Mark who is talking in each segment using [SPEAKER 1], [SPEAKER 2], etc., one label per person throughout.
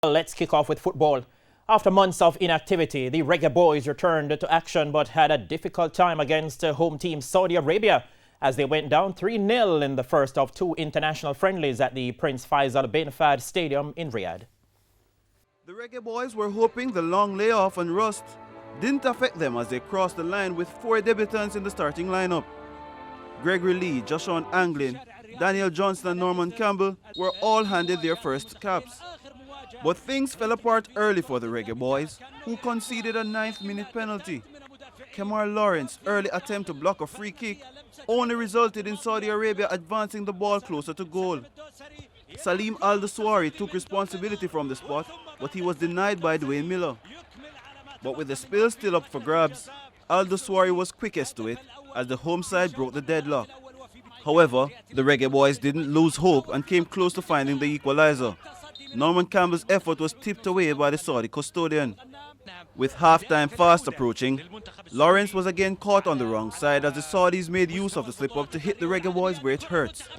[SPEAKER 1] Let's kick off with football. After months of inactivity, the Reggae Boyz returned to action but had a difficult time against home team Saudi Arabia as they went down 3-0 in the first of two international friendlies at the Prince Faisal bin Fahd Stadium in Riyadh.
[SPEAKER 2] The Reggae Boyz were hoping the long layoff and rust didn't affect them as they crossed the line with 4 debutants in the starting lineup. Gregory Lee, Joshua Anglin, Daniel Johnson and Norman Campbell were all handed their first caps. But things fell apart early for the Reggae Boyz, who conceded a 9th-minute penalty. Kemar Lawrence's early attempt to block a free kick only resulted in Saudi Arabia advancing the ball closer to goal. Salim Al-Dawsari took responsibility from the spot, but he was denied by Dwayne Miller. But with the spill still up for grabs, Al-Dawsari was quickest to it as the home side broke the deadlock. However, the Reggae Boyz didn't lose hope and came close to finding the equalizer. Norman Campbell's effort was tipped away by the Saudi custodian. With half-time fast approaching, Lawrence was again caught on the wrong side as the Saudis made use of the slip-up to hit the Reggae Boyz where it hurts.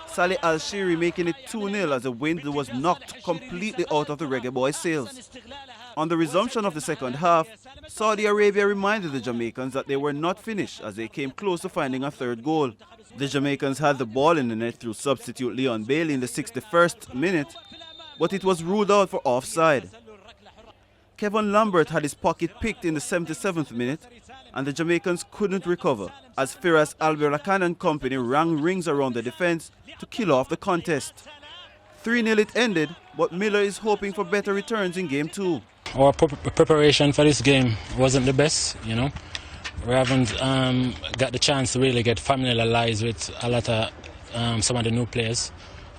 [SPEAKER 2] Saleh Al-Shiri making it 2-0 as the wind was knocked completely out of the Reggae Boyz' sails. On the resumption of the second half, Saudi Arabia reminded the Jamaicans that they were not finished as they came close to finding a third goal. The Jamaicans had the ball in the net through substitute Leon Bailey in the 61st minute, but it was ruled out for offside. Kevin Lambert had his pocket picked in the 77th minute, and the Jamaicans couldn't recover as Firas Alberakan and company rang rings around the defense to kill off the contest. 3-0 it ended, but Miller is hoping for better returns in Game 2.
[SPEAKER 3] Our preparation for this game wasn't the best, you know. We haven't got the chance to really get familiarized with a lot of some of the new players.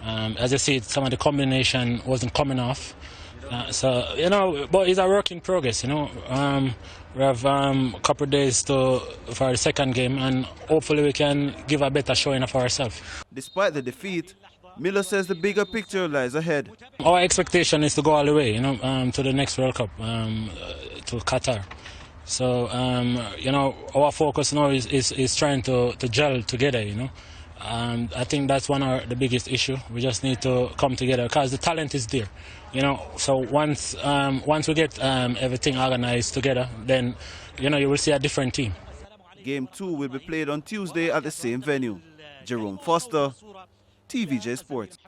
[SPEAKER 3] As I see, some of the combination wasn't coming off. So, you know, but it's a work in progress, you know. We have a couple of days for the second game, and hopefully we can give a better showing of ourselves.
[SPEAKER 2] Despite the defeat, Miller says the bigger picture lies ahead.
[SPEAKER 3] Our expectation is to go all the way, you know, to the next World Cup, to Qatar. So, you know, our focus now is trying to gel together, you know. I think that's one of the biggest issue. We just need to come together because the talent is there, you know. So once we get everything organized together, then, you know, you will see a different team.
[SPEAKER 2] Game 2 will be played on Tuesday at the same venue. Jerome Foster, TVJ Sports.